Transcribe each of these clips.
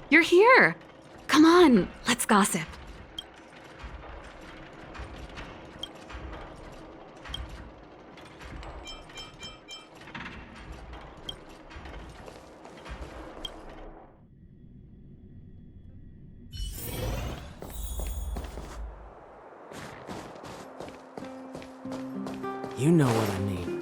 You're here! Come on, let's gossip. You know what I mean.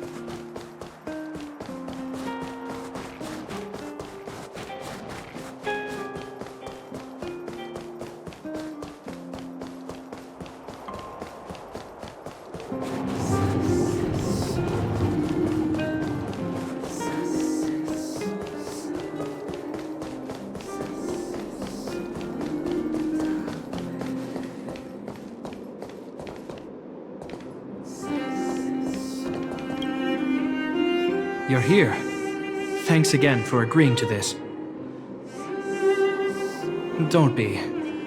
You're here. Thanks again for agreeing to this. Don't be.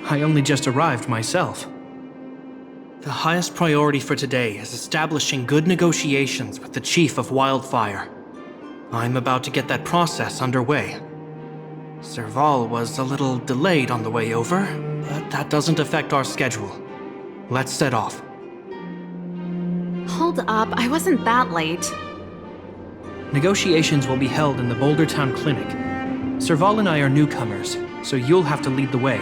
I only just arrived myself. The highest priority for today is establishing good negotiations with the Chief of Wildfire. I'm about to get that process underway. Serval was a little delayed on the way over, but that doesn't affect our schedule. Let's set off. Hold up, I wasn't that late. Negotiations will be held in the Boulder Town Clinic. Serval and I are newcomers, so you'll have to lead the way.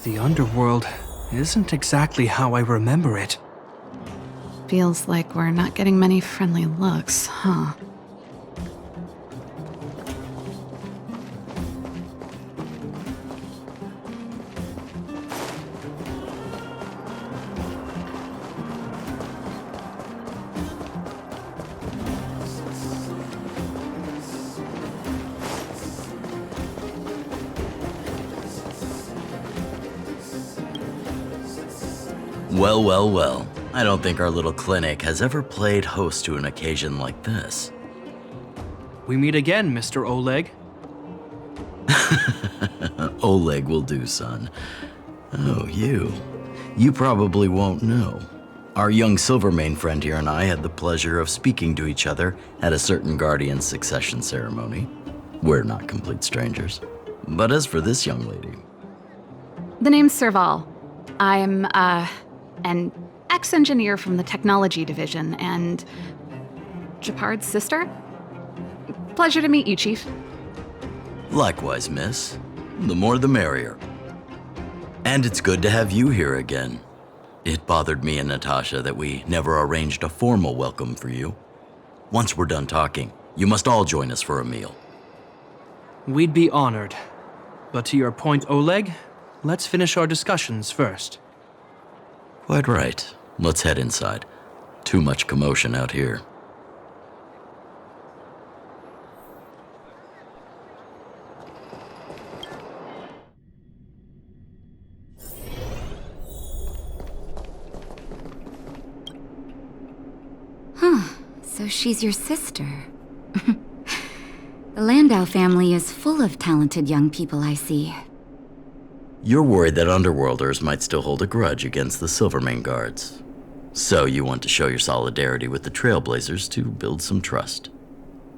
The underworld isn't exactly how I remember it. Feels like we're not getting many friendly looks, huh? Well, well, well. I don't think our little clinic has ever played host to an occasion like this. We meet again, Mr. Oleg. Oleg will do, son. Oh, you. You probably won't know. Our young Silvermane friend here and I had the pleasure of speaking to each other at a certain Guardian succession ceremony. We're not complete strangers. But as for this young lady... The name's Serval. I'm, an ex-engineer from the technology division and Gepard's sister? Pleasure to meet you, Chief. Likewise, miss. The more the merrier. And it's good to have you here again. It bothered me and Natasha that we never arranged a formal welcome for you. Once we're done talking, you must all join us for a meal. We'd be honored. But to your point, Oleg, let's finish our discussions first. Quite right. Let's head inside. Too much commotion out here. So she's your sister. The Landau family is full of talented young people, I see. You're worried that Underworlders might still hold a grudge against the Silvermane guards. So you want to show your solidarity with the Trailblazers to build some trust.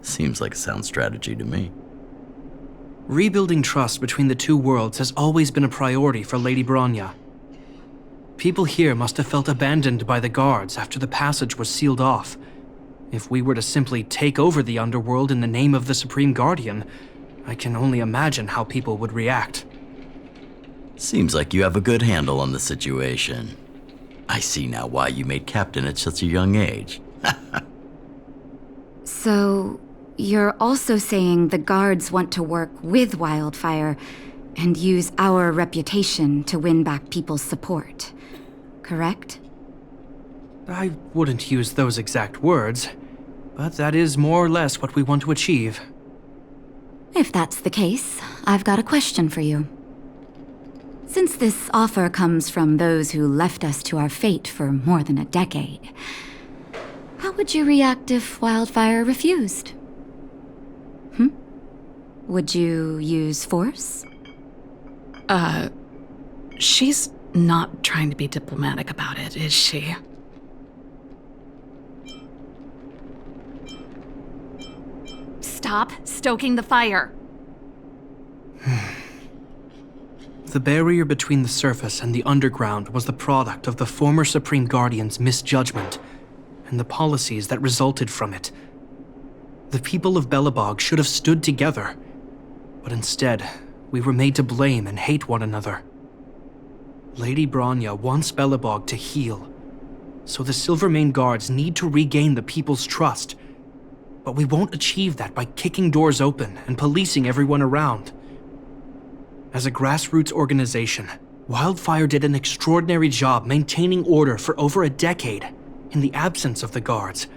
Seems like a sound strategy to me. Rebuilding trust between the two worlds has always been a priority for Lady Bronya. People here must have felt abandoned by the guards after the passage was sealed off. If we were to simply take over the Underworld in the name of the Supreme Guardian, I can only imagine how people would react. Seems like you have a good handle on the situation. I see now why you made captain at such a young age. So, you're also saying the guards want to work with Wildfire and use our reputation to win back people's support, correct? I wouldn't use those exact words, but that is more or less what we want to achieve. If that's the case, I've got a question for you. Since this offer comes from those who left us to our fate for more than a decade, how would you react if Wildfire refused? Would you use force? She's not trying to be diplomatic about it, is she? Stop stoking the fire. The barrier between the surface and the underground was the product of the former Supreme Guardian's misjudgment and the policies that resulted from it. The people of Belobog should have stood together, but instead, we were made to blame and hate one another. Lady Bronya wants Belobog to heal, so the Silvermane Guards need to regain the people's trust. But we won't achieve that by kicking doors open and policing everyone around. As a grassroots organization, Wildfire did an extraordinary job maintaining order for over a decade in the absence of the guards.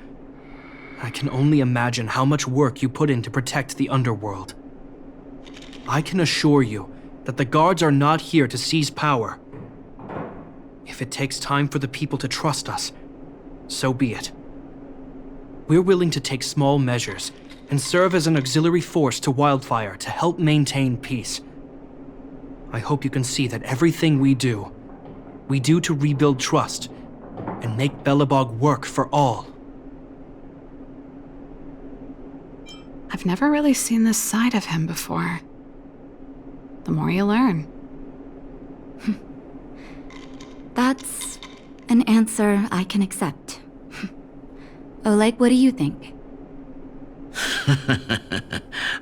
I can only imagine how much work you put in to protect the underworld. I can assure you that the guards are not here to seize power. If it takes time for the people to trust us, so be it. We're willing to take small measures and serve as an auxiliary force to Wildfire to help maintain peace. I hope you can see that everything we do to rebuild trust and make Belobog work for all. I've never really seen this side of him before. The more you learn. That's an answer I can accept. Oleg, what do you think?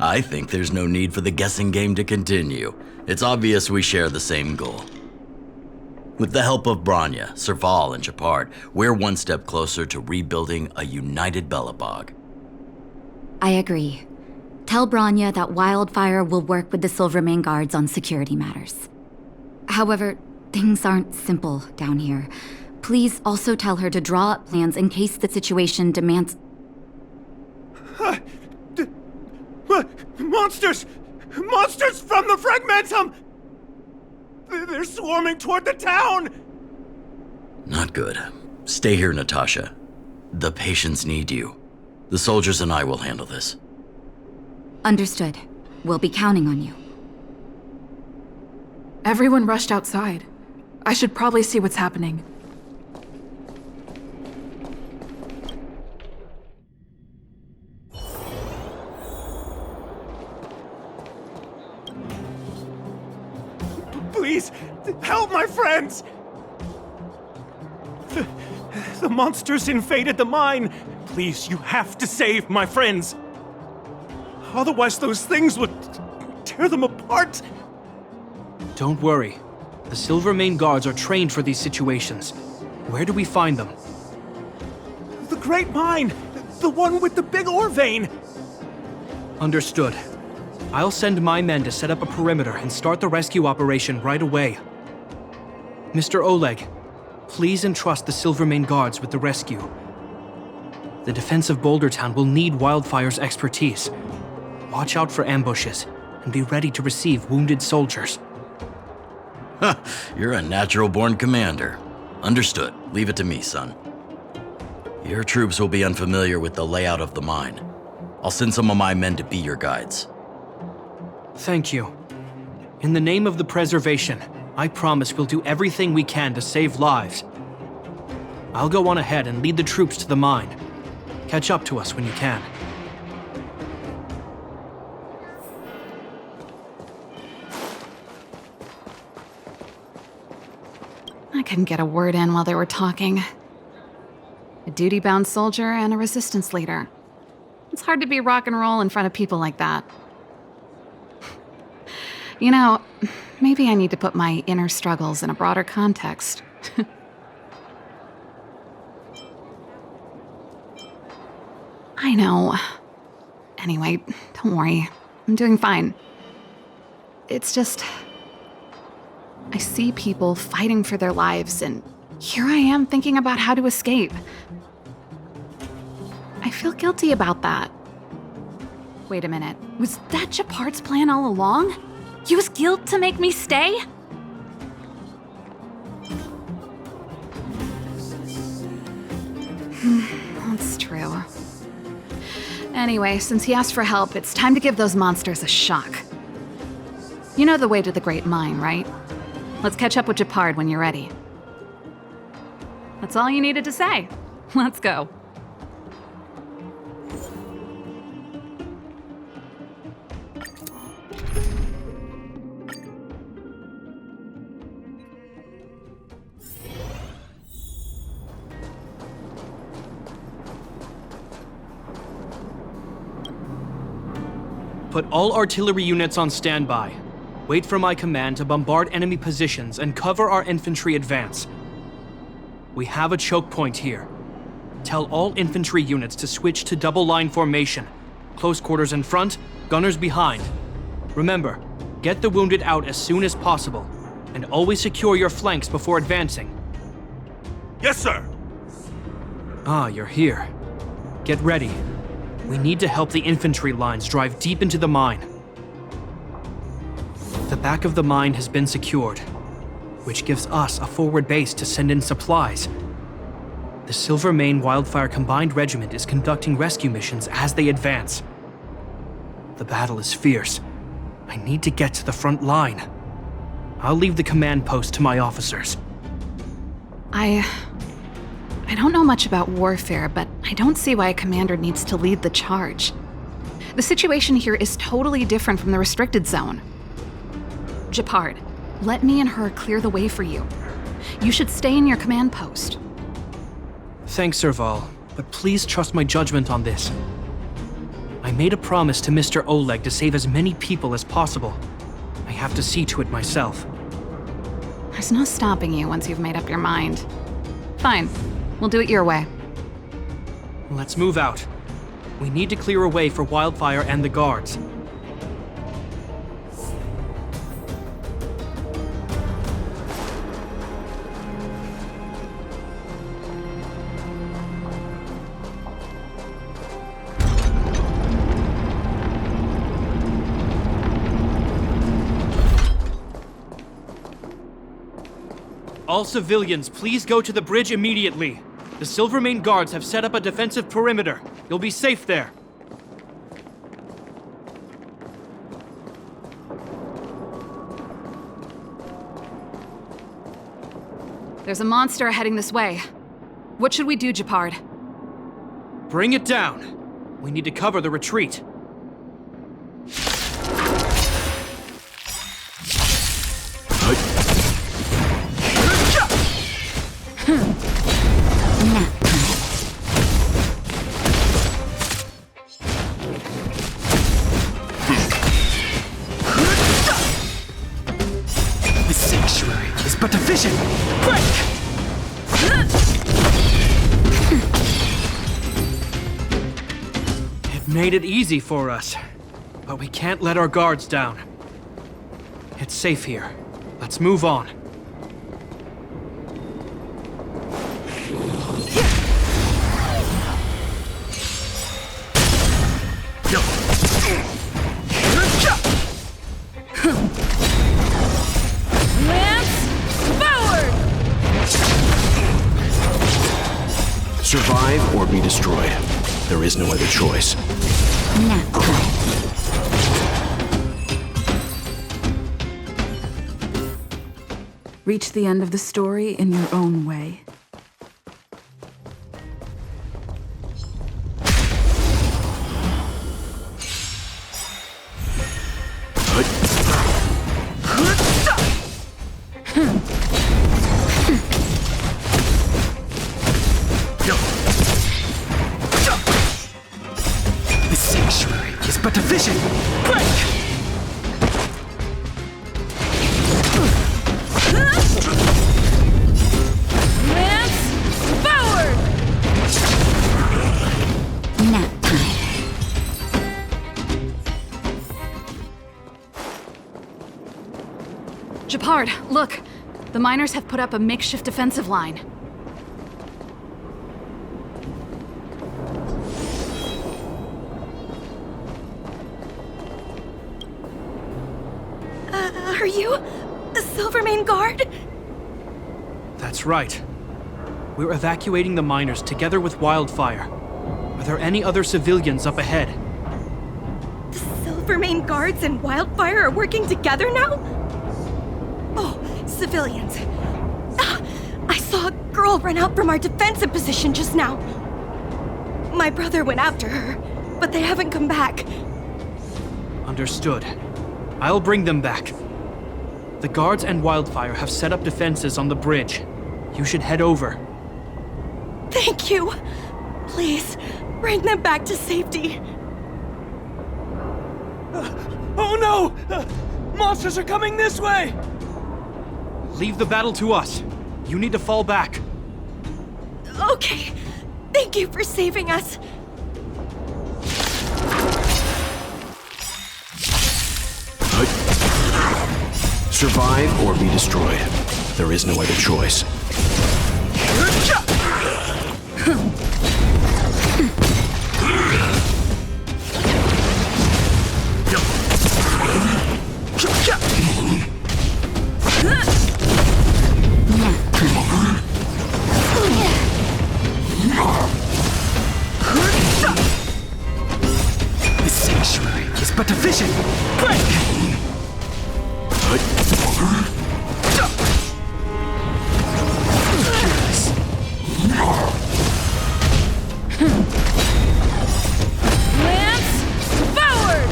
I think there's no need for the guessing game to continue. It's obvious we share the same goal. With the help of Bronya, Serval, and Gepard, we're one step closer to rebuilding a united Belobog. I agree. Tell Bronya that Wildfire will work with the Silvermane Guards on security matters. However, things aren't simple down here. Please also tell her to draw up plans in case the situation demands... Monsters! Monsters from the Fragmentum! They're swarming toward the town! Not good. Stay here, Natasha. The patients need you. The soldiers and I will handle this. Understood. We'll be counting on you. Everyone rushed outside. I should probably see what's happening. Please, help my friends! The monsters invaded the mine. Please, you have to save my friends. Otherwise, those things would tear them apart. Don't worry. The Silvermane Guards are trained for these situations. Where do we find them? The Great Mine! The one with the big ore vein! Understood. I'll send my men to set up a perimeter and start the rescue operation right away. Mr. Oleg, please entrust the Silvermane Guards with the rescue. The defense of Boulder Town will need Wildfire's expertise. Watch out for ambushes and be ready to receive wounded soldiers. You're a natural-born commander. Understood. Leave it to me, son. Your troops will be unfamiliar with the layout of the mine. I'll send some of my men to be your guides. Thank you. In the name of the preservation, I promise we'll do everything we can to save lives. I'll go on ahead and lead the troops to the mine. Catch up to us when you can. I couldn't get a word in while they were talking. A duty-bound soldier and a resistance leader. It's hard to be rock and roll in front of people like that. You know, maybe I need to put my inner struggles in a broader context. I know. Anyway, don't worry. I'm doing fine. It's just... I see people fighting for their lives, and here I am thinking about how to escape. I feel guilty about that. Wait a minute. Was that Gepard's plan all along? Use guilt to make me stay? That's true. Anyway, since he asked for help, it's time to give those monsters a shock. You know the way to the Great Mine, right? Let's catch up with Gepard when you're ready. That's all you needed to say. Let's go. Put all artillery units on standby. Wait for my command to bombard enemy positions and cover our infantry advance. We have a choke point here. Tell all infantry units to switch to double line formation. Close quarters in front, gunners behind. Remember, get the wounded out as soon as possible, and always secure your flanks before advancing. Yes, sir! Ah, you're here. Get ready. We need to help the infantry lines drive deep into the mine. The back of the mine has been secured, which gives us a forward base to send in supplies. The Silvermane Wildfire Combined Regiment is conducting rescue missions as they advance. The battle is fierce. I need to get to the front line. I'll leave the command post to my officers. I don't know much about warfare, but I don't see why a commander needs to lead the charge. The situation here is totally different from the restricted zone. Gepard, let me and her clear the way for you. You should stay in your command post. Thanks, Serval, but please trust my judgment on this. I made a promise to Mr. Oleg to save as many people as possible. I have to see to it myself. There's no stopping you once you've made up your mind. Fine, we'll do it your way. Let's move out. We need to clear a way for Wildfire and the guards. All civilians, please go to the bridge immediately. The Silvermane guards have set up a defensive perimeter. You'll be safe there. There's a monster heading this way. What should we do, Gepard? Bring it down. We need to cover the retreat. The sanctuary is but a vision. It made it easy for us, but we can't let our guards down. It's safe here. Let's move on. Survive or be destroyed. There is no other choice. Reach the end of the story in your own way. The sanctuary is but a vision. Gepard, look! The miners have put up a makeshift defensive line. Are you a Silvermane guard? That's right. We're evacuating the miners together with Wildfire. Are there any other civilians up ahead? The Silvermane guards and Wildfire are working together now? Oh, civilians. I saw a girl run out from our defensive position just now. My brother went after her, but they haven't come back. Understood. I'll bring them back. The guards and Wildfire have set up defenses on the bridge. You should head over. Thank you. Please, bring them back to safety. Oh no! Monsters are coming this way! Leave the battle to us. You need to fall back. Okay. Thank you for saving us. Survive or be destroyed. There is no other choice. The sanctuary is but a vision. Break! Lance, forward!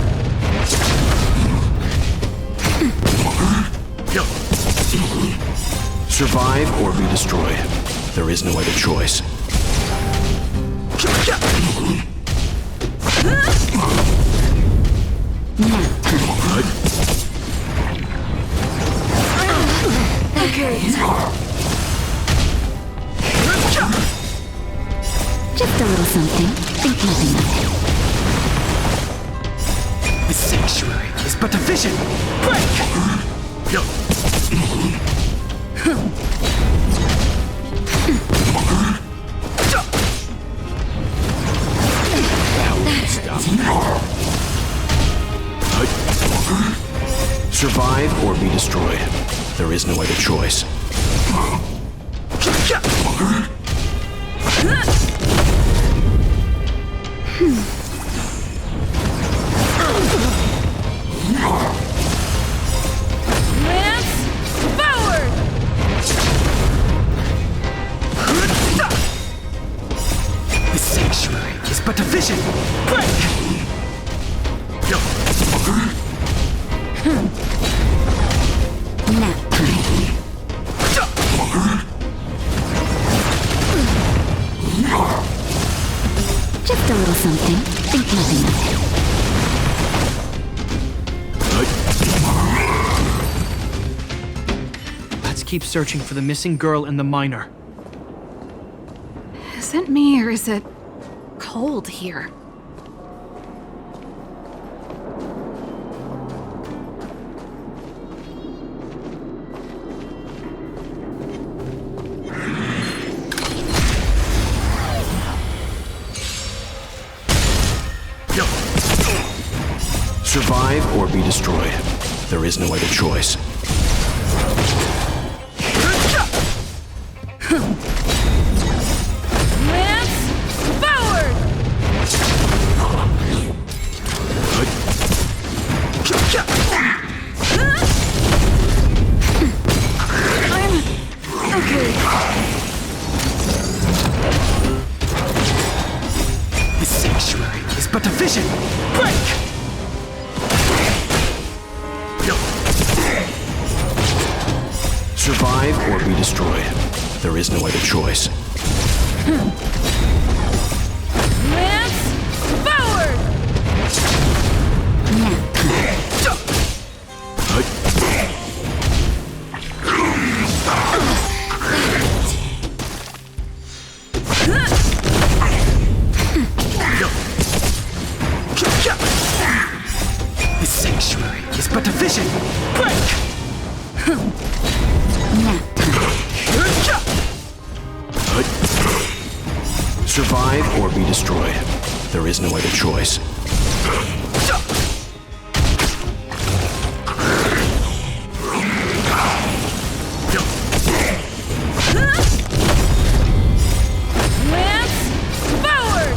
Survive or be destroyed. There is no other choice. Okay. Just a little something. Think nothing of it. The sanctuary is but a vision. Survive or be destroyed. There is no other choice. Lance, forward! The sanctuary is but a vision. Nap time. Just a little something. Think nothing of it. Let's keep searching for the missing girl and the miner. Is it me or is it cold here? Survive or be destroyed. There is no other choice. Lance, forward! I'm okay. The sanctuary is but a vision. Survive or be destroyed. There is no other choice. Lance, forward! Nap time. The sanctuary is but a vision. Nap time. Survive or be destroyed. There is no other choice. Lance, forward!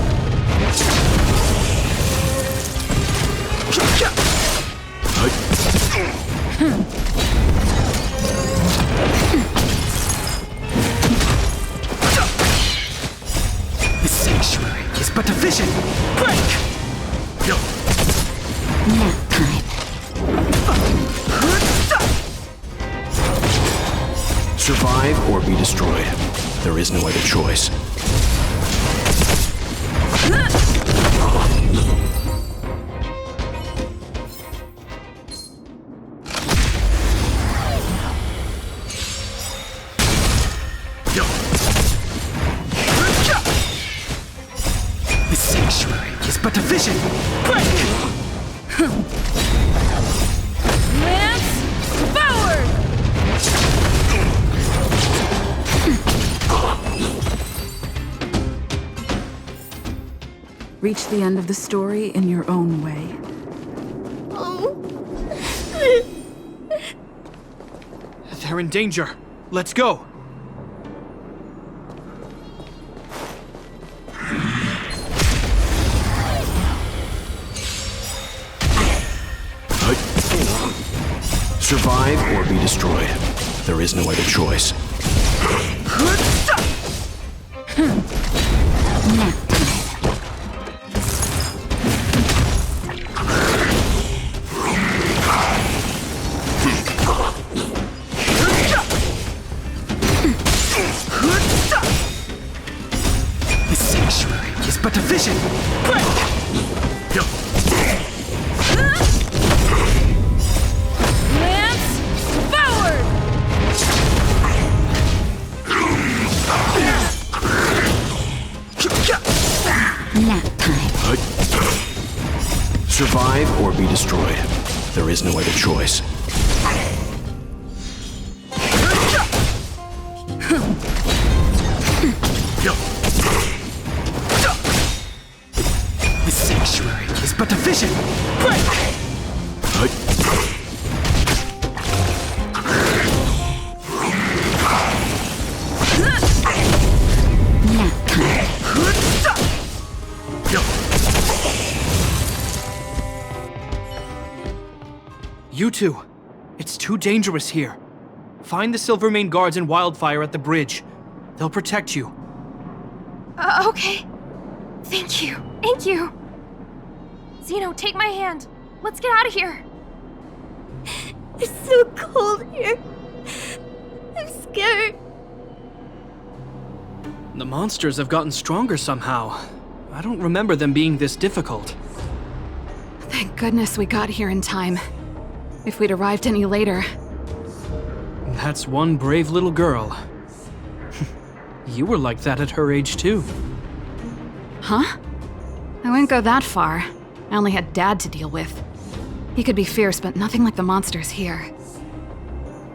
Nap time. Survive or be destroyed. There is no other choice. The sanctuary is but a vision. Lance, forward! Reach the end of the story in your own way. They're in danger. Let's go. Survive or be destroyed. There is no other choice. Nap time. The sanctuary is but a vision. Lance, forward! Nap time. Survive or be destroyed. There is no other choice. The sanctuary is but a vision. Nap time. You two. It's too dangerous here. Find the Silvermane guards in Wildfire at the bridge. They'll protect you. Okay. Thank you. Thank you. Zeno, take my hand. Let's get out of here. It's so cold here. I'm scared. The monsters have gotten stronger somehow. I don't remember them being this difficult. Thank goodness we got here in time. If we'd arrived any later. That's one brave little girl. You were like that at her age too. Huh? I wouldn't go that far. I only had Dad to deal with. He could be fierce, but nothing like the monsters here.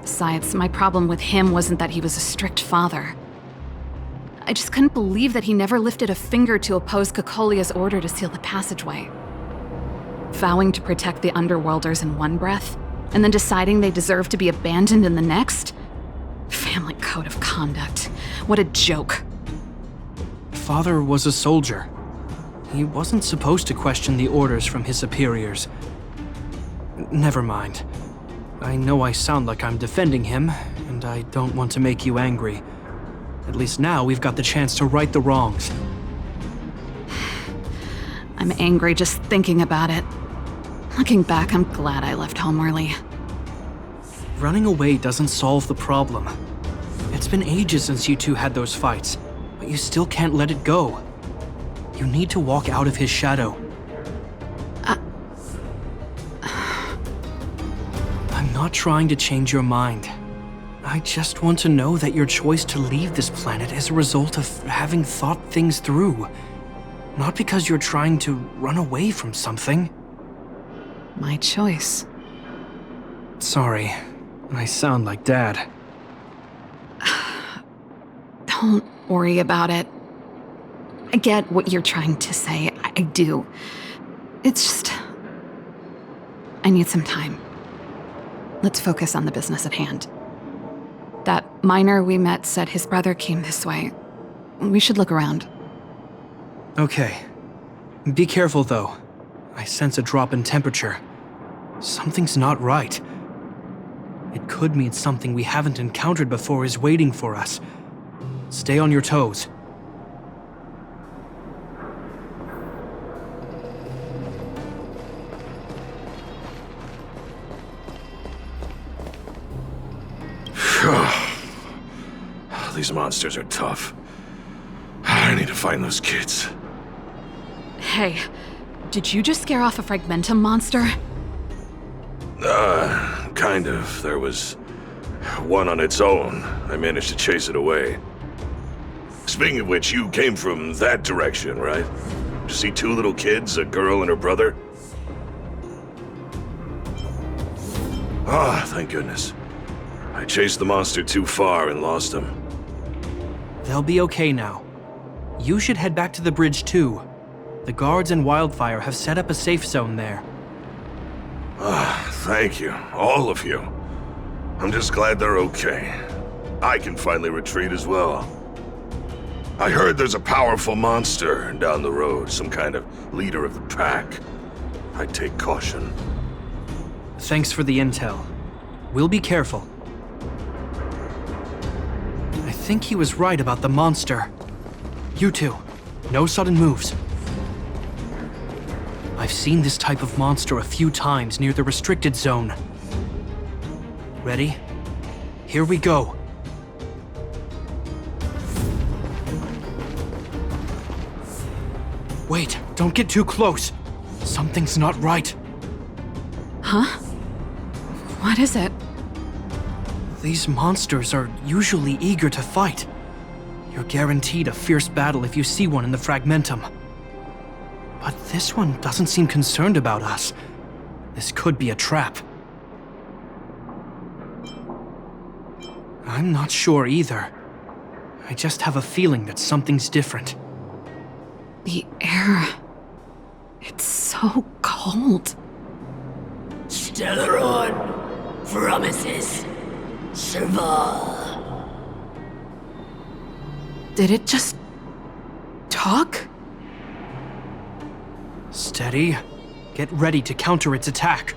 Besides, my problem with him wasn't that he was a strict father. I just couldn't believe that he never lifted a finger to oppose Cocolia's order to seal the passageway. Vowing to protect the Underworlders in one breath, and then deciding they deserve to be abandoned in the next? Family code of conduct. What a joke. Father was a soldier. He wasn't supposed to question the orders from his superiors. Never mind. I know I sound like I'm defending him, and I don't want to make you angry. At least now we've got the chance to right the wrongs. I'm angry just thinking about it. Looking back, I'm glad I left home early. Running away doesn't solve the problem. It's been ages since you two had those fights, but you still can't let it go. You need to walk out of his shadow. I'm not trying to change your mind. I just want to know that your choice to leave this planet is a result of having thought things through. Not because you're trying to run away from something. My choice. Sorry, I sound like Dad. Don't worry about it. I get what you're trying to say. I do. It's just... I need some time. Let's focus on the business at hand. That miner we met said his brother came this way. We should look around. Okay. Be careful, though. I sense a drop in temperature. Something's not right. It could mean something we haven't encountered before is waiting for us. Stay on your toes. These monsters are tough. I need to find those kids. Hey, did you just scare off a Fragmentum monster? Kind of. There was one on its own. I managed to chase it away. Speaking of which, you came from that direction, right? To see two little kids, a girl and her brother? Ah, thank goodness. I chased the monster too far and lost him. They'll be okay now. You should head back to the bridge too. The guards and Wildfire have set up a safe zone there. Ah, thank you, all of you. I'm just glad they're okay. I can finally retreat as well. I heard there's a powerful monster down the road, some kind of leader of the pack. I'd take caution. Thanks for the intel. We'll be careful. I think he was right about the monster. You two, no sudden moves. I've seen this type of monster a few times near the restricted zone. Ready? Here we go. Wait, don't get too close. Something's not right. Huh? What is it? These monsters are usually eager to fight. You're guaranteed a fierce battle if you see one in the Fragmentum. But this one doesn't seem concerned about us. This could be a trap. I'm not sure either. I just have a feeling that something's different. The air... it's so cold. Stellaron promises Serval. Did it just talk? Steady. Get ready to counter its attack.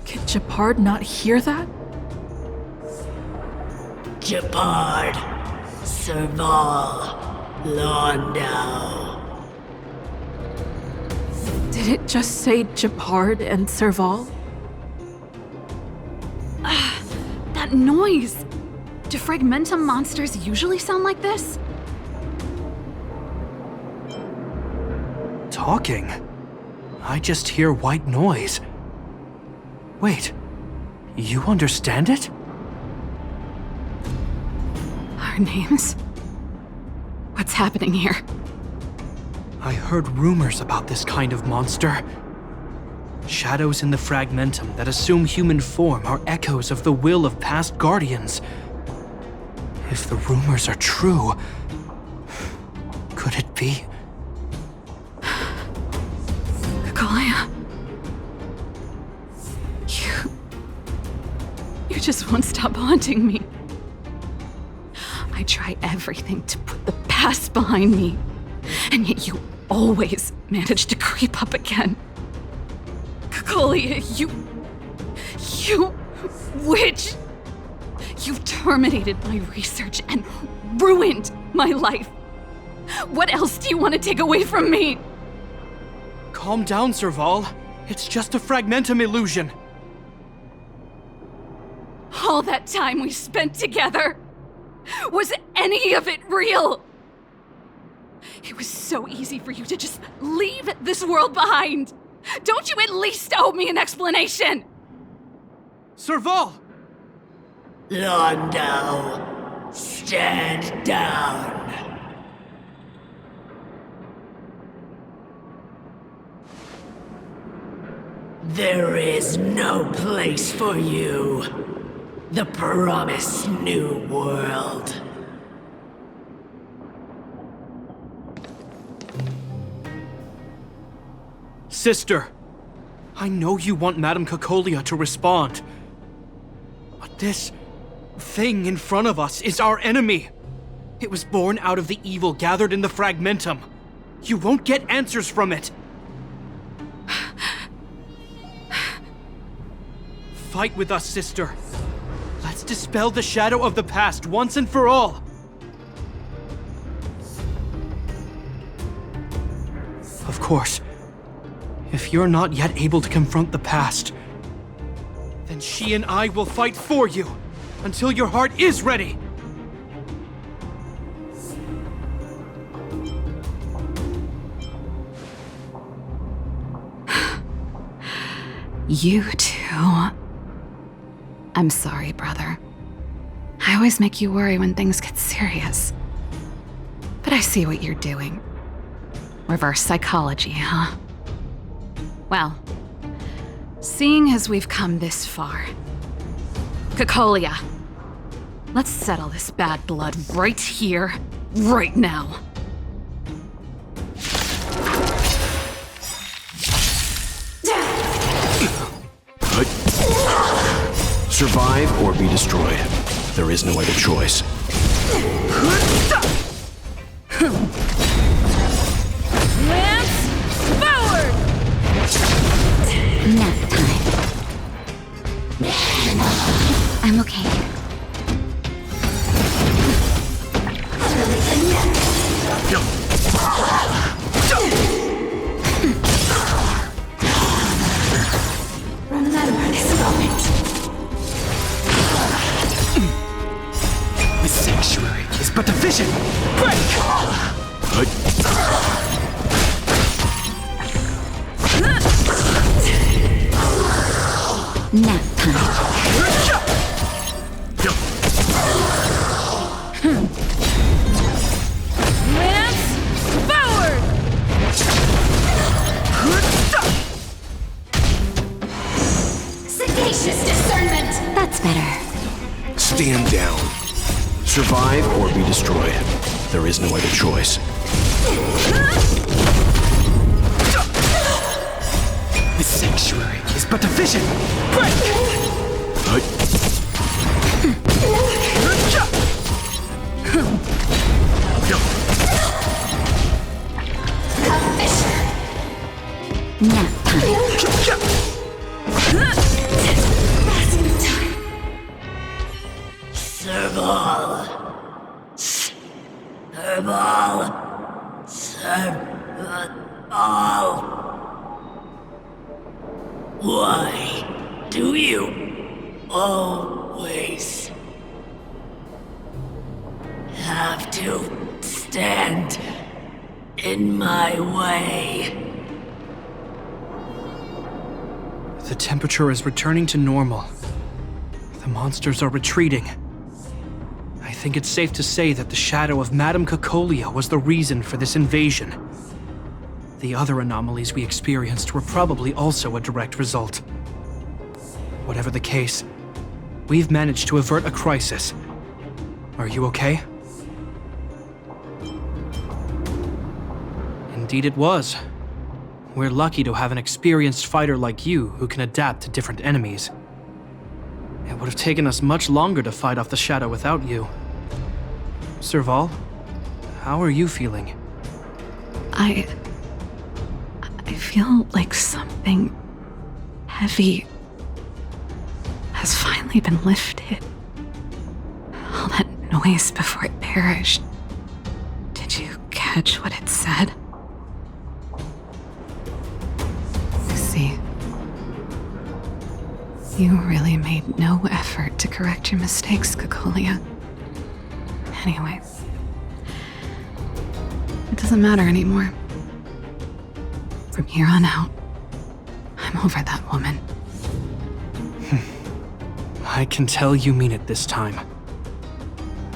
Can Gepard not hear that? Gepard, Serval, Landau. Did it just say Gepard and Serval? That noise! Do Fragmentum monsters usually sound like this? Talking? I just hear white noise. Wait, you understand it? Our names? What's happening here? I heard rumors about this kind of monster. Shadows in the Fragmentum that assume human form are echoes of the will of past guardians. If the rumors are true, could it be? Kalia. You just won't stop haunting me. I try everything to put the past behind me, and yet you always manage to creep up again. Kalia, you witch! You've terminated my research and ruined my life. What else do you want to take away from me? Calm down, Serval. It's just a Fragmentum illusion. All that time we spent together, was any of it real? It was so easy for you to just leave this world behind. Don't you at least owe me an explanation? Serval! Landau, stand down. There is no place for you. The promised new world. Sister, I know you want Madame Cocolia to respond. But this thing in front of us is our enemy. It was born out of the evil gathered in the Fragmentum. You won't get answers from it. Fight with us, sister. Let's dispel the shadow of the past once and for all. Of course, if you're not yet able to confront the past, then she and I will fight for you until your heart is ready. You too. I'm sorry, brother. I always make you worry when things get serious. But I see what you're doing. Reverse psychology, huh? Well, seeing as we've come this far, Cocolia, let's settle this bad blood right here, right now. Survive or be destroyed. There is no other choice. Lance, forward! Nap time. I'm okay. Remember this moment. The sanctuary is but a vision. Nap time. Lance, forward! Sagacious discernment. That's better. Stand down. Survive or be destroyed. There is no other choice. The sanctuary is but a vision. Nap time. Serval. Serval. Serval. Why do you always have to stand in my way? The temperature is returning to normal. The monsters are retreating. I think it's safe to say that the shadow of Madame Cocolia was the reason for this invasion. The other anomalies we experienced were probably also a direct result. Whatever the case, we've managed to avert a crisis. Are you okay? Indeed it was. We're lucky to have an experienced fighter like you who can adapt to different enemies. It would have taken us much longer to fight off the shadow without you. Serval, how are you feeling? I feel like something heavy has finally been lifted. All that noise before it perished. Did you catch what it said? See, you really made no effort to correct your mistakes, Cocolia. Anyway, it doesn't matter anymore. From here on out, I'm over that woman. I can tell you mean it this time.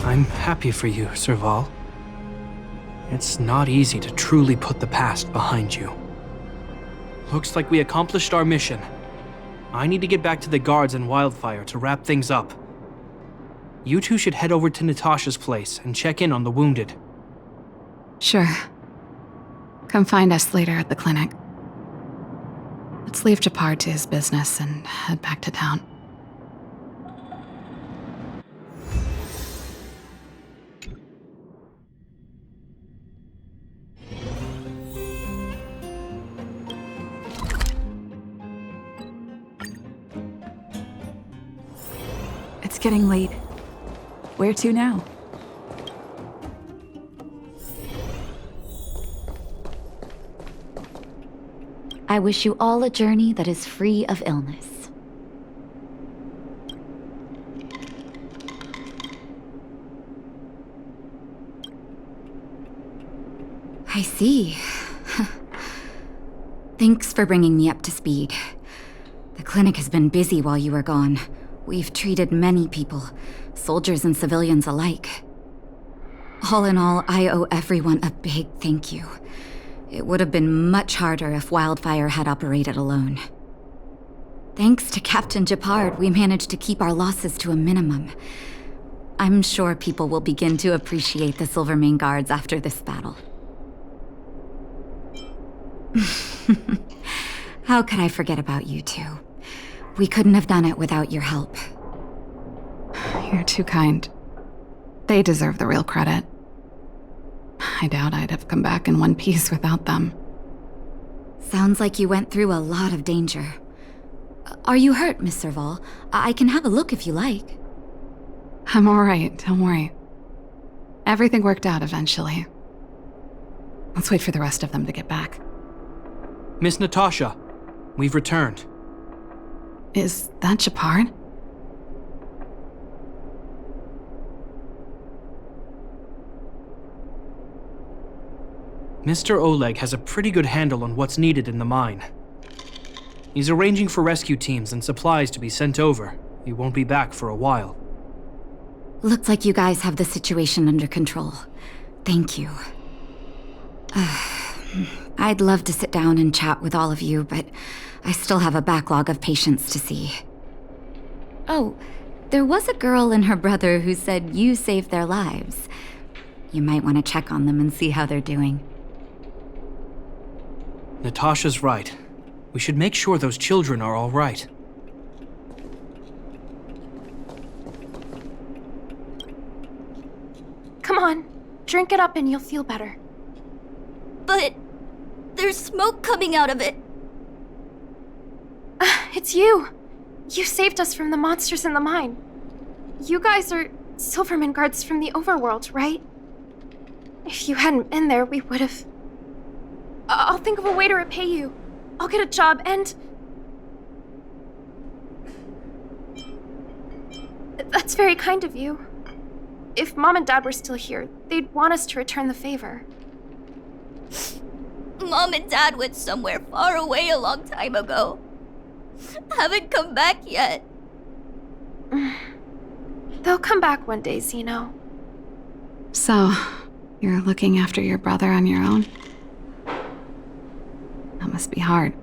I'm happy for you, Serval. It's not easy to truly put the past behind you. Looks like we accomplished our mission. I need to get back to the guards and Wildfire to wrap things up. You two should head over to Natasha's place and check in on the wounded. Sure. Come find us later at the clinic. Let's leave Gepard to his business and head back to town. It's getting late. Where to now? I wish you all a journey that is free of illness. I see. Thanks for bringing me up to speed. The clinic has been busy while you were gone. We've treated many people, soldiers and civilians alike. All in all, I owe everyone a big thank you. It would have been much harder if Wildfire had operated alone. Thanks to Captain Gepard, we managed to keep our losses to a minimum. I'm sure people will begin to appreciate the Silvermane Guards after this battle. How could I forget about you two? We couldn't have done it without your help. You're too kind. They deserve the real credit. I doubt I'd have come back in one piece without them. Sounds like you went through a lot of danger. Are you hurt, Miss Serval? I can have a look if you like. I'm alright, don't worry. Everything worked out eventually. Let's wait for the rest of them to get back. Miss Natasha, we've returned. Is that Gepard? Mr. Oleg has a pretty good handle on what's needed in the mine. He's arranging for rescue teams and supplies to be sent over. He won't be back for a while. Looks like you guys have the situation under control. Thank you. I'd love to sit down and chat with all of you, but I still have a backlog of patients to see. Oh, there was a girl and her brother who said you saved their lives. You might want to check on them and see how they're doing. Natasha's right. We should make sure those children are all right. Come on, drink it up and you'll feel better. But there's smoke coming out of it. It's you. You saved us from the monsters in the mine. You guys are Silvermane Guards from the overworld, right? If you hadn't been there, we would have... I'll think of a way to repay you. I'll get a job and... That's very kind of you. If Mom and Dad were still here, they'd want us to return the favor. Mom and Dad went somewhere far away a long time ago. Haven't come back yet. They'll come back one day, Zeno. So, you're looking after your brother on your own? That must be hard.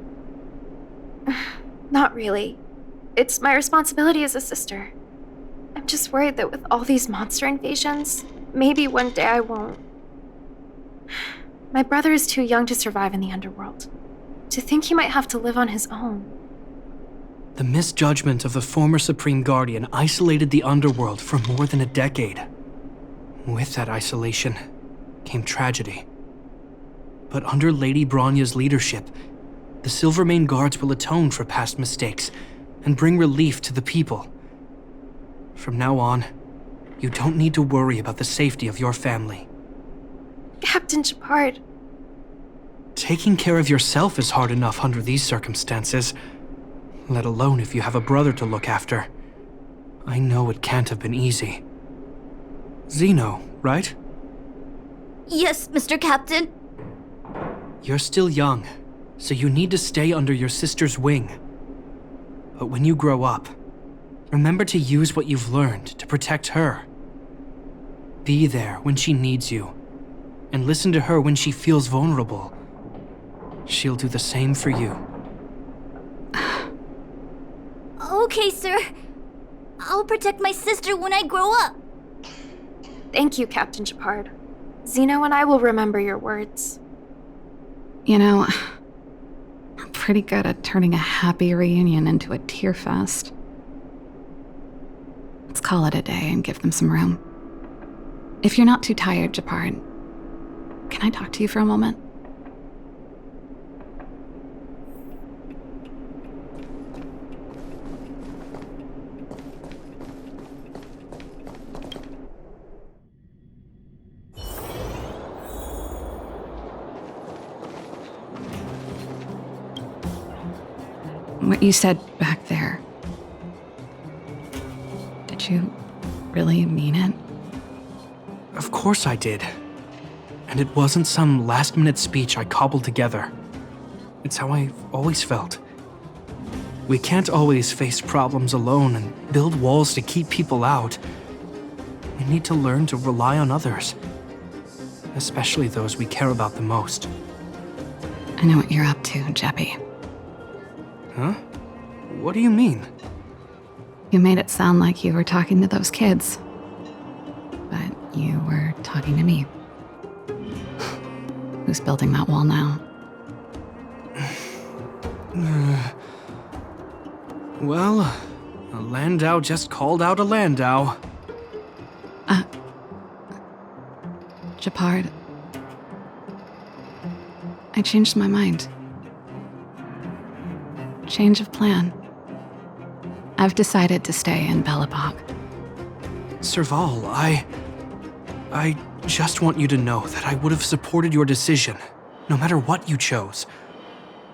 Not really. It's my responsibility as a sister. I'm just worried that with all these monster invasions, maybe one day I won't. My brother is too young to survive in the underworld. To think he might have to live on his own. The misjudgment of the former Supreme Guardian isolated the underworld for more than a decade. With that isolation came tragedy. But under Lady Bronya's leadership, the Silvermane Guards will atone for past mistakes and bring relief to the people. From now on, you don't need to worry about the safety of your family. Captain Gepard. Taking care of yourself is hard enough under these circumstances, let alone if you have a brother to look after. I know it can't have been easy. Zeno, right? Yes, Mr. Captain. You're still young, so you need to stay under your sister's wing. But when you grow up, remember to use what you've learned to protect her. Be there when she needs you, and listen to her when she feels vulnerable. She'll do the same for you. Okay, sir. I'll protect my sister when I grow up. Thank you, Captain Gepard. Zeno and I will remember your words. You know, I'm pretty good at turning a happy reunion into a tear fest. Let's call it a day and give them some room. If you're not too tired, Gepard, can I talk to you for a moment? What you said back there, did you really mean it? Of course I did. And it wasn't some last-minute speech I cobbled together. It's how I've always felt. We can't always face problems alone and build walls to keep people out. We need to learn to rely on others, especially those we care about the most. I know what you're up to, Jeppy. Huh? What do you mean? You made it sound like you were talking to those kids. But you were talking to me. Who's building that wall now? Well, a Landau just called out a Landau. Gepard. I changed my mind. Change of plan. I've decided to stay in Belobog. Serval, I just want you to know that I would have supported your decision, no matter what you chose.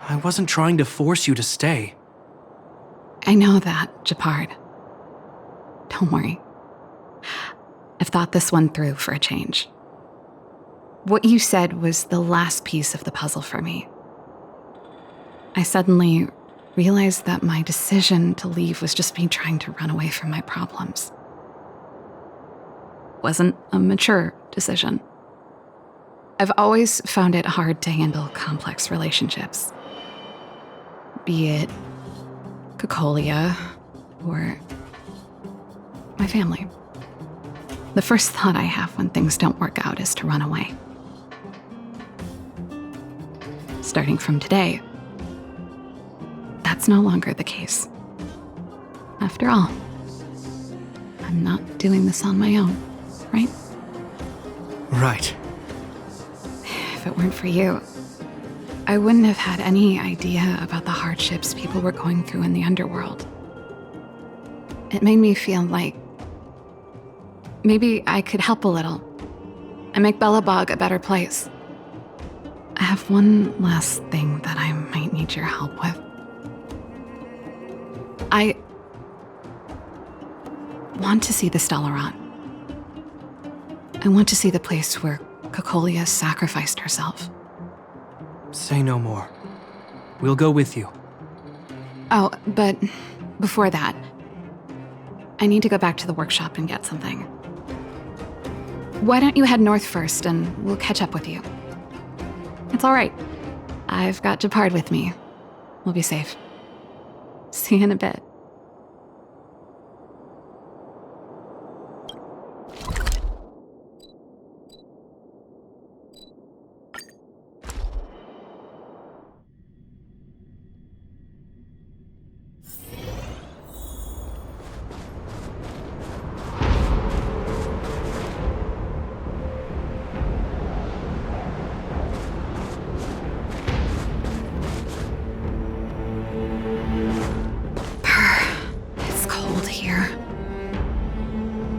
I wasn't trying to force you to stay. I know that, Gepard. Don't worry. I've thought this one through for a change. What you said was the last piece of the puzzle for me. I suddenly realized that my decision to leave was just me trying to run away from my problems. Wasn't a mature decision. I've always found it hard to handle complex relationships. Be it Cocolia or my family. The first thought I have when things don't work out is to run away. Starting from today, that's no longer the case. After all, I'm not doing this on my own, right? Right. If it weren't for you, I wouldn't have had any idea about the hardships people were going through in the underworld. It made me feel like maybe I could help a little and make Belobog a better place. I have one last thing that I might need your help with. I want to see the Stellaron. I want to see the place where Cocolia sacrificed herself. Say no more. We'll go with you. Oh, but before that, I need to go back to the workshop and get something. Why don't you head north first and we'll catch up with you? It's all right. I've got Gepard with me. We'll be safe. See you in a bit.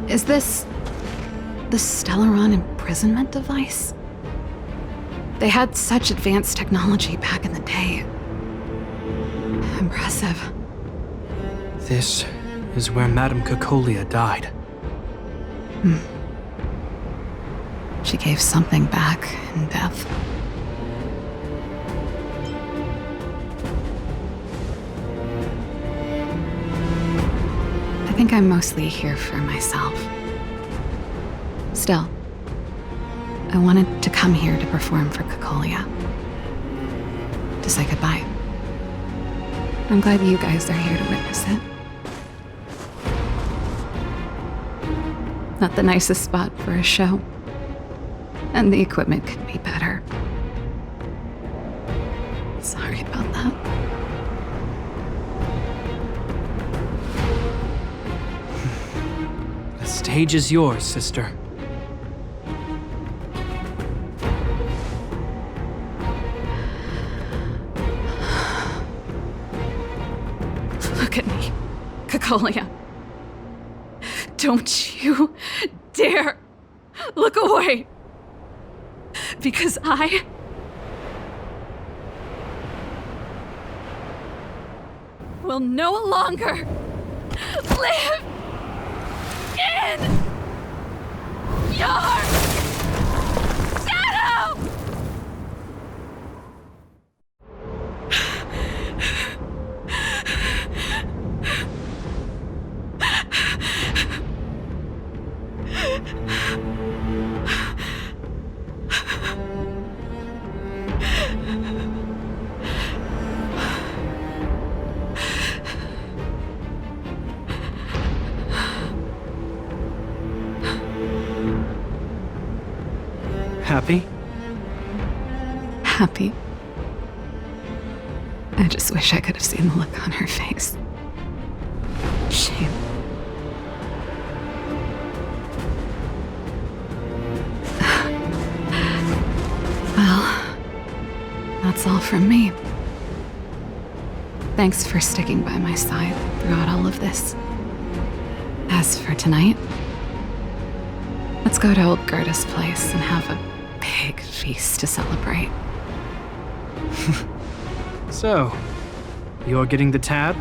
Is this the Stellaron imprisonment device? They had such advanced technology back in the day. Impressive. This is where Madame Cocolia died. She gave something back in death. I think I'm mostly here for myself. Still, I wanted to come here to perform for Cocolia. To say goodbye. I'm glad you guys are here to witness it. Not the nicest spot for a show. And the equipment could be better. Sorry about that. The stage is yours, sister. Look at me, Cocolia. Don't you dare look away. Because I will no longer live in your shadow! happy? Happy. I just wish I could have seen the look on her face. Shame. Well, that's all from me. Thanks for sticking by my side throughout all of this. As for tonight, let's go to old Gerda's place and have a big feast to celebrate. So, you're getting the tab?